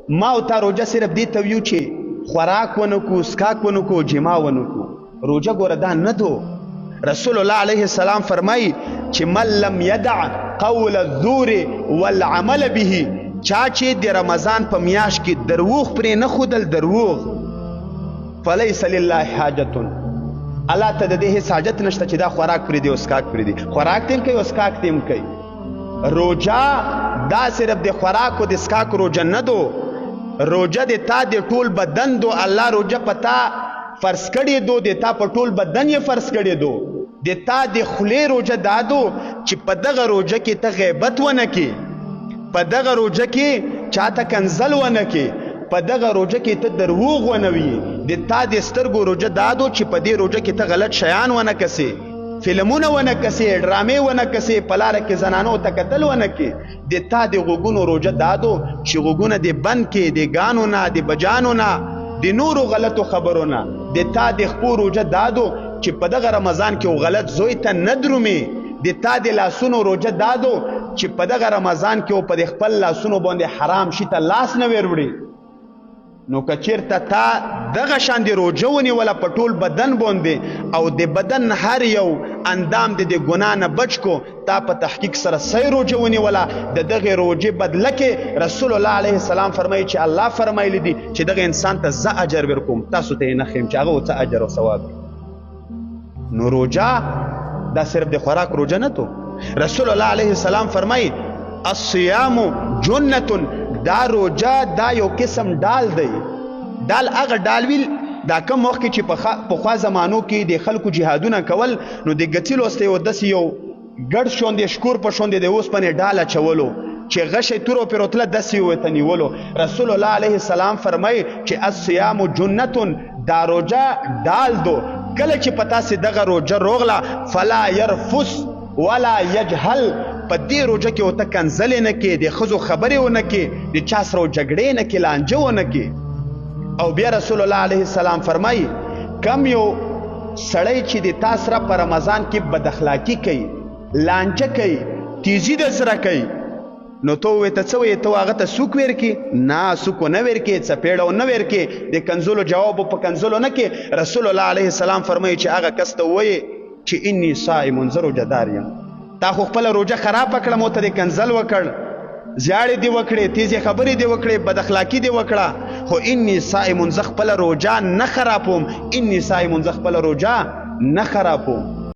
ما او تا روجه صرف دې ته ویو چې خوراک ونکو سکاک ونکو جما ونکو روجه ګوره دا نه دو رسول الله علیه السلام فرمایي چې من لم یدع قول الزور والعمل به چا چې د رمضان په میاشت کې دروغ پرې نه ښودل دروغ فلیس لله حاجة الله ته د دې هیڅ حاجت نشته چې دا خوراک پرېږدي او اسکاک پرېږدي خوراک تیم کوي او اسکاک تیم کوي روجه دا صرف د خوراک او د اسکاک روجه نه دو روجه د تا د ټول بدن دو الله روجه په تا فرض کړی دو د تا په ټول بدن یې فرض کړی دو د تا د خولې روجه دا دو چې په دغه روجه کې ته غیبت ونه کې په دغه روجه کې چاته کنزل ونه کې په دغه روجه کې ته دروغ ونه وي د تا د سترګو روجه دا دو چې په دې روجه کې ته غلط شیان ونه کسې فلمونه ونه کسې ډرامې ونه کسې په لاره کې زنانو ته کتل ونه کې د تا د غوږونو روجه دا دو چې غوږونه دې بند کې د ګانو نه د بجانو نه د نورو غلطو خبرو نه د تا د خپو روجه دا دو چې په دغه رمضان کې غلط زوی ته نه درومي د تا د لاسونو روجه دا دو چې په دغه رمضان کې په د خپل لاسونو باندې حرام شي ته لاس نه وروړي نو که چیرته تا دغه شان د روجه ونیوله په ټول بدن باندې او د بدن هر یو اندام د ګناه نه بچ کو تا په تحقیق سره صحیح روجه ونیوله د دغې روجې بدله کې رسول الله علیه السلام فرمایي چې الله فرمایلی دي چې دغه انسان ته زه اجر ورکوم تاسو ته یې نه ښیم چې هغه ورته اجر او ثواب نو روجه دا صرف د خوراک روجه نه تو رسول الله علیه السلام فرمایي الصیام جنة دا روجه دا یو قسم ډال دی ډال هغه ډال ویل دا کم وخت کې چې پخوا زمانو کې د خلکو جهادونه کول نو د ګتیلو استه یو داسې یو ګډ شوندې شکور په شوندې د اوسپنې ډال اچولو چې غشې تورو پروتله داسې ورته نیولو رسول الله علیه السلام فرمایي چې الصیام جنة دا روجه ډال دو کله چې په تاسې دغه روجه روغله فلا یرفس ولا یجهل په دې روجه کې ورته کنځلې نه کې د ښځو خبرې ونه کې د چا سره جګړې نه کې لانجه ونه کې او بیا رسول الله علیه السلام فرمایي کم یو سړی چې د تا سره په رمضان کې بد اخلاقي کوي لانجه کوي تیزي د سره کوي نو ته ورته څه وایې ته هغه ته سوک ورکې نه سوک ونه ورکې څپېړه ونه ورکې د کنځلو جواب په کنځلو نه کې رسول الله علیه السلام فرمایي چې هغه کس ته ووایې چې انی صائم زه روجه دار یم تا خو خپله روجه خرابه کړه مو ته دې کنځل وکړ زیاړې دې وکړې تیزې خبرې دې وکړې بد اخلاقي دې وکړه خو انی صائم زه خپله روجه نه خرابوم انی صائم زه خپله روجه نه خرابوم